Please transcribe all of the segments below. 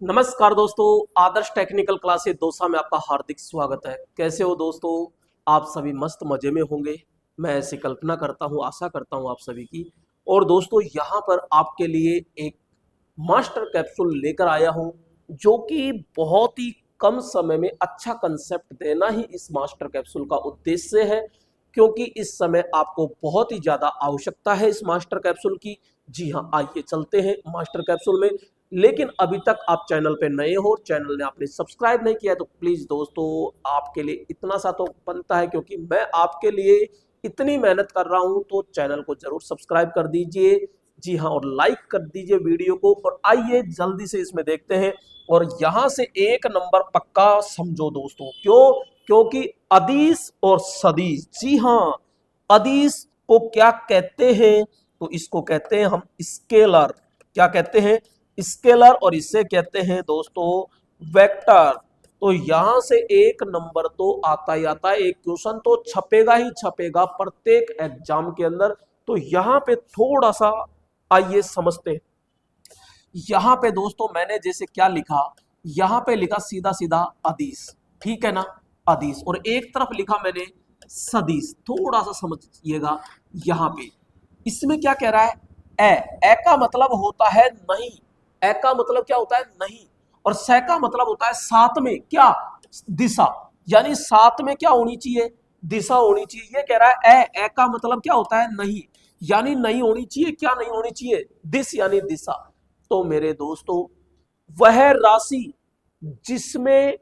नमस्कार दोस्तों, आदर्श technical classes Dausa में आपका हार्दिक स्वागत है। कैसे हो दोस्तों? आप सभी मस्त मजे में होंगे। मैं ऐसी कल्पना करता हूं, आशा करता हूं आप सभी की। और दोस्तों यहां पर आपके लिए एक मास्टर कैप्सूल लेकर आया हूं, जो कि बहुत ही कम समय में अच्छा कंसेप्ट देना ही इस मास्टर कैप्सूल का उद्देश्य है, क्योंकि इस समय आपको बहुत ही ज़्यादा आवश्यकता है इस मास्टर कैप्सूल की। जी हाँ, आइए चलते हैं मास्टर कैप्सूल में। लेकिन अभी तक आप चैनल पे नए हो, चैनल ने आपने सब्सक्राइब नहीं किया है, तो प्लीज़ दोस्तों आपके लिए इतना सा तो बनता है, क्योंकि मैं आपके लिए इतनी मेहनत कर रहा हूं, तो चैनल को जरूर सब्सक्राइब कर दीजिए। जी हाँ, और लाइक कर दीजिए वीडियो को। और आइए जल्दी से इसमें देखते हैं। और यहां से एक नंबर पक्का समझो दोस्तों, क्यों? क्योंकि अदीस और सदीस, जी हाँ, अदीस को क्या कहते हैं? तो इसको कहते हैं हम स्केलर। क्या कहते हैं? स्केलर। और इसे कहते हैं दोस्तों वेक्टर। तो यहां से एक नंबर तो आता ही आता है, एक क्वेश्चन तो छपेगा ही छपेगा प्रत्येक एग्जाम के अंदर। तो यहां पे थोड़ा सा आइए समझते हैं। यहां पे दोस्तों मैंने जैसे क्या लिखा, यहां पे लिखा सीधा सीधा अदीस, ठीक है ना, अदीस। और एक तरफ लिखा मैंने सदीस। थोड़ा सा समझिएगा यहां पे, इसमें क्या कह रहा है? ए का मतलब होता है नहीं। ए का मतलब क्या होता है? नहीं। और से का मतलब होता है साथ में क्या? दिशा। यानी साथ में क्या होनी चाहिए? दिशा होनी चाहिए। ये कह रहा है ए का मतलब क्या होता है? नहीं। यानी नहीं होनी चाहिए। क्या नहीं होनी चाहिए? दिस यानी दिशा। तो मेरे दोस्तों, वह राशि जिसमें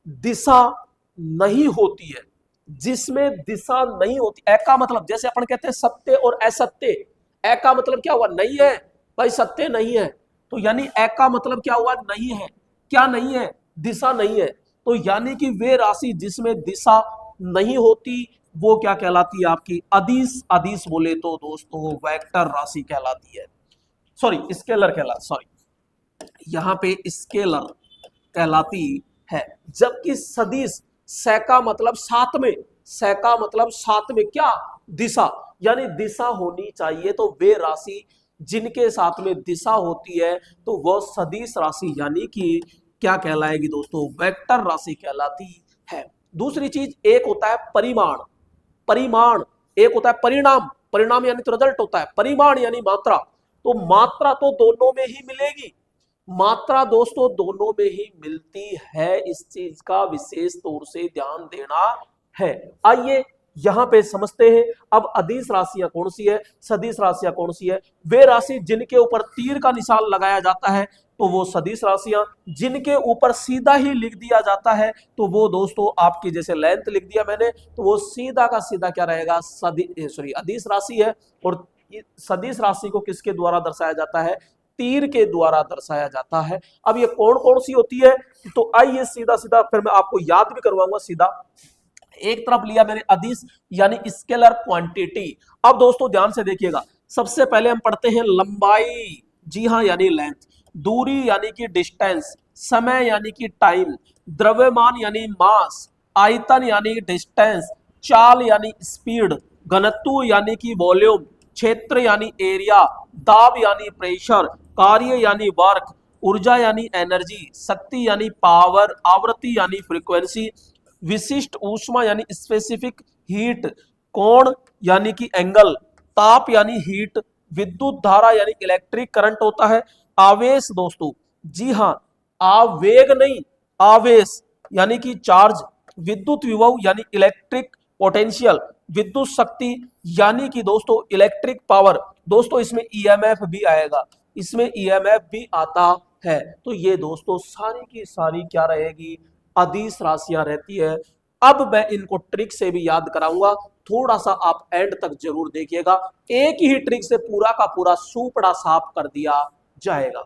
दिशा नहीं होती है, जिसमें दिशा नहीं होती, ए का मतलब जैसे अपन कहते हैं सत्य और असत्य। ए का मतलब क्या हुआ? नहीं है भाई, सत्य नहीं है। तो यानी ए का मतलब क्या हुआ? नहीं है। क्या नहीं है? दिशा नहीं है। तो यानी कि वे राशि जिसमें दिशा नहीं होती, वो क्या कहलाती है? आपकी अदिश। अदिश बोले तो दोस्तों वेक्टर राशि कहलाती है। सॉरी, स्केलर कहला, सॉरी, यहां पे स्केलर कहलाती है। जबकि सदिश, से का मतलब साथ में, से का मतलब साथ में क्या? दिशा। यानी दिशा होनी चाहिए। तो वे राशि जिनके साथ में दिशा होती है, तो वह सदिश राशि यानी कि क्या कहलाएगी दोस्तों? वेक्टर राशि कहलाती है। दूसरी चीज, एक होता है परिमाण। परिमाण, एक होता है परिणाम। परिणाम यानी तो रिजल्ट होता है। परिमाण यानी मात्रा। तो मात्रा तो दोनों में ही मिलेगी। मात्रा दोस्तों दोनों में ही मिलती है। इस चीज का विशेष तौर से ध्यान देना है। आइए यहां पे समझते हैं। अब अदिश राशियां कौन सी है, सदिश राशियां कौन सी है? वे राशि जिनके ऊपर तीर का निशान लगाया जाता है, तो वो सदिश राशियां। जिनके ऊपर सीधा ही लिख दिया जाता है, तो वो दोस्तों आपकी, जैसे लेंथ लिख दिया मैंने, तो वो सीधा का सीधा क्या रहेगा? अदिश राशि है। और सदिश राशि को किसके द्वारा दर्शाया जाता है? तीर के द्वारा दर्शाया जाता है। अब ये कौन कौन सी होती है? तो आइए सीधा सीधा फिर मैं आपको याद भी करवाऊंगा। सीधा एक तरफ लिया मैंने अदिश यानी स्केलर क्वांटिटी। अब दोस्तों ध्यान से देखिएगा, सबसे पहले हम पढ़ते हैं लंबाई। जी हाँ, यानी लेंथ। दूरी यानी कि डिस्टेंस। समय यानी कि टाइम। द्रव्यमान यानी मास। आयतन यानी डिस्टेंस। चाल यानी स्पीड। घनत्व यानी कि वॉल्यूम। क्षेत्र यानी एरिया। दाब यानी प्रेशर। कार्य यानी वर्क। ऊर्जा यानी एनर्जी। शक्ति यानी पावर। आवृत्ति यानी फ्रीक्वेंसी। विशिष्ट ऊष्मा यानी स्पेसिफिक हीट। कोण यानी कि एंगल। ताप यानी हीट। विद्युत धारा यानी इलेक्ट्रिक करंट होता है। आवेश दोस्तों, जी हाँ, आवेग नहीं, आवेश यानी कि चार्ज। विद्युत विभव यानी इलेक्ट्रिक पोटेंशियल। विद्युत शक्ति यानी कि दोस्तों इलेक्ट्रिक पावर। दोस्तों इसमें ईएमएफ भी आएगा, इसमें ईएमएफ भी आता है। तो ये दोस्तों सारी की सारी क्या रहेगी? अदिश राशियां रहती है। अब मैं इनको ट्रिक से भी याद कराऊंगा, थोड़ा सा आप एंड तक जरूर देखिएगा। एक ही ट्रिक से पूरा का पूरा सूपड़ा साफ कर दिया जाएगा।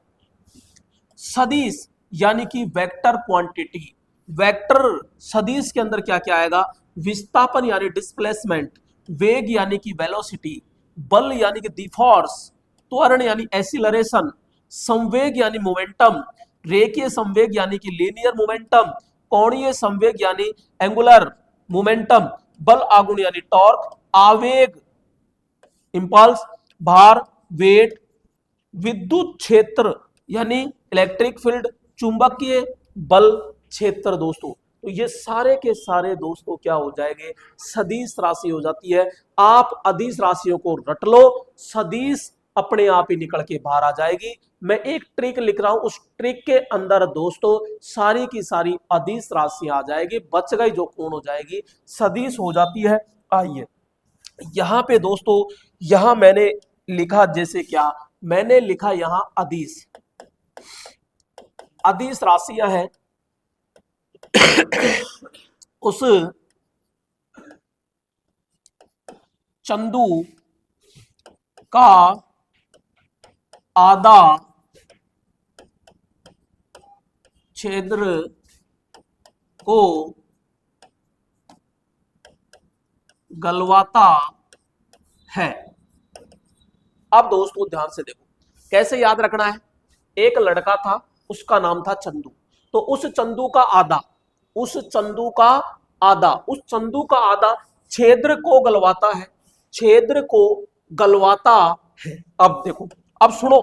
सदिश यानी कि वेक्टर क्वांटिटी। वेक्टर सदिश के अंदर क्या क्या आएगा? विस्थापन यानी डिस्प्लेसमेंट। वेग यानी कि वेलोसिटी। बल यानी कि दी फोर्स। त्वरण यानी एसिलरेशन। संवेग यानी मोमेंटम। रेखीय संवेग यानी कि लीनियर मोमेंटम। कोणीय संवेग यानी एंगुलर मोमेंटम। बल आगुण यानी टॉर्क। आवेग इंपल्स। भार वेट। विद्युत क्षेत्र यानी इलेक्ट्रिक फील्ड। चुंबकीय बल क्षेत्र दोस्तों। तो ये सारे के सारे दोस्तों क्या हो जाएंगे, सदिश राशि हो जाती है। आप अदिश राशियों को रट लो, सदिश अपने आप ही निकल के बाहर आ जाएगी। मैं एक ट्रिक लिख रहा हूं, उस ट्रिक के अंदर दोस्तों सारी की सारी अदिश राशियां आ जाएगी, बच गई जो कोण हो जाएगी सदिश हो जाती है। आइए यहां पे दोस्तों, यहां मैंने लिखा, जैसे क्या मैंने लिखा यहां अदिश, अदिश राशियां हैं उस चंदू का आधा क्षेत्र को गलवाता है। अब दोस्तों ध्यान से देखो कैसे याद रखना है। एक लड़का था, उसका नाम था चंदू। तो उस चंदू का आधा, उस चंदू का आधा, उस चंदू का आधा क्षेत्र को गलवाता है, क्षेत्र को गलवाता है। अब देखो, अब सुनो,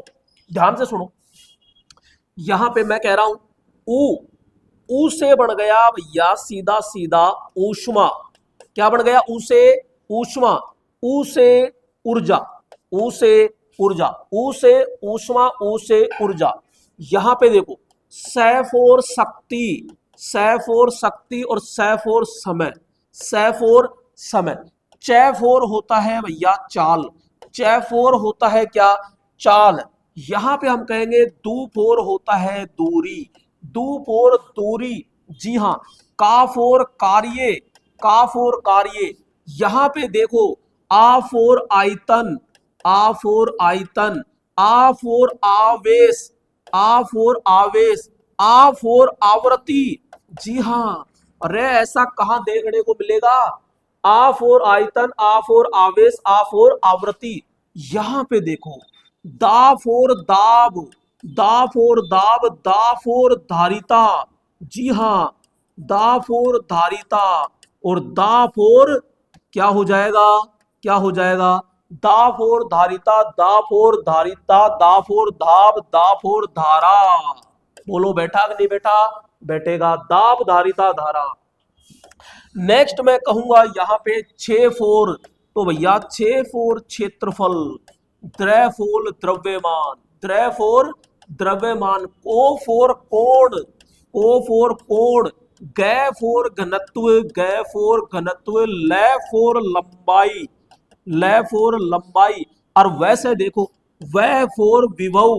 ध्यान से सुनो, यहां पे मैं कह रहा हूं ऊ से बन गया भैया सीधा सीधा ऊष्मा। क्या बन गया? ऊ से ऊष्मा, ऊ से ऊर्जा, ऊ से ऊर्जा, ऊ से ऊष्मा, ऊ से ऊर्जा। यहां पे देखो सैफ और शक्ति, सैफ और शक्ति और सैफ और समय, सैफ और समय। चैफ और होता है भैया चाल, चैफ और होता है क्या? चाल। यहां पे हम कहेंगे दूप और होता है दूरी, दूप और दूरी। जी हां। काफ और कार्य, काफ और कार्य। यहां पे देखो आफ और आयतन, आफ और आयतन, आफ और आवेश, आफ और आवेश, आफ और आवृत्ति। जी हां। अरे ऐसा कहां देखने को मिलेगा? आफ और आयतन, आफ और आवेश, आफ और आवृत्ति। यहां पे देखो दाफ और दाब, दाफ और दाब, दाफ और धारिता। जी हां, दाफ और धारिता। और दाफ और क्या हो जाएगा? क्या हो जाएगा? दाफ और धारिता, दाफ और धारिता, दाफ और धाब, दाफ और धारा। बोलो बैठा कि नहीं बैठा? बैठेगा। दाब धारिता धारा। नेक्स्ट मैं कहूंगा यहां पे 6 4। तो भैया 6 4 क्षेत्रफल, द्रव्यफल द्रव्यमान, द्रव्यफल द्रव्यमान। को 4 कोण, को 4 कोण, गै 4 घनत्व, गै 4 घनत्व, लै 4 लंबाई, लै 4 लंबाई। और वैसे देखो वह 4 विभव,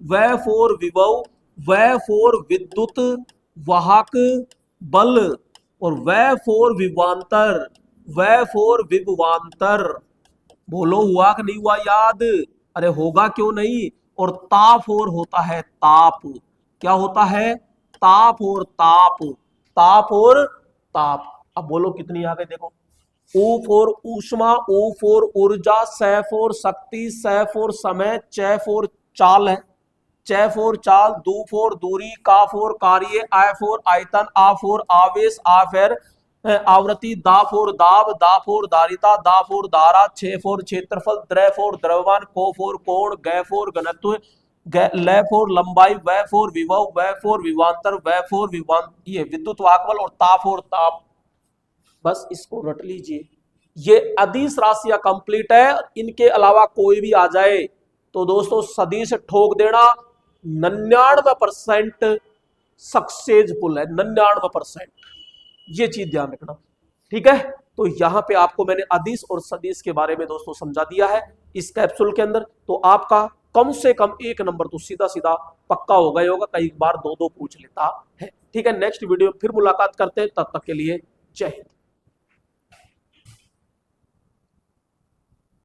वह 4 विभव, वह 4 विद्युत वाहक बल, और वह 4 विभवांतर, वह 4 विभवांतर। बोलो हुआ कि नहीं हुआ याद? अरे होगा क्यों नहीं। और ताप और होता है ताप। क्या होता है? ताप और ताप, ताप और ताप। अब बोलो कितनी आ गई देखो। ऊ फोर ऊष्मा, ऊ फोर ऊर्जा, सै फोर शक्ति, सै फोर समय, चै फोर चाल है, चै फोर चाल, दू फोर दूरी, का फोर कार्य, आय फोर आयतन, आ फोर आवेश, आ फेर आवृत्ति, दा फोर दाब, दा फोर धारिता, दा फोर धारा, छे फोर क्षेत्रफल, द्रै फोर द्रव्यमान, को फोर कोण, गै फोर घनत्व, लै फोर लंबाई, वै फोर विभव, वै फोर विभवांतर, वै फोर ये विद्युत वाहक बल, और ता फोर ताप। बस इसको रट लीजिए। ये अदिश राशियां कंप्लीट है। इनके अलावा कोई भी आ जाए तो दोस्तों सदिश ठोक देना। 99% सक्सेसफुल है, 99%। ये चीज ध्यान रखना, ठीक है। तो यहां पे आपको मैंने अदिश और सदिश के बारे में दोस्तों समझा दिया है इस कैप्सूल के अंदर। तो आपका कम से कम 1 नंबर तो सीधा सीधा पक्का हो गया होगा, कई बार 2-2 पूछ लेता है। ठीक है, नेक्स्ट वीडियो में फिर मुलाकात करते हैं, तब तक के लिए जय हिंद।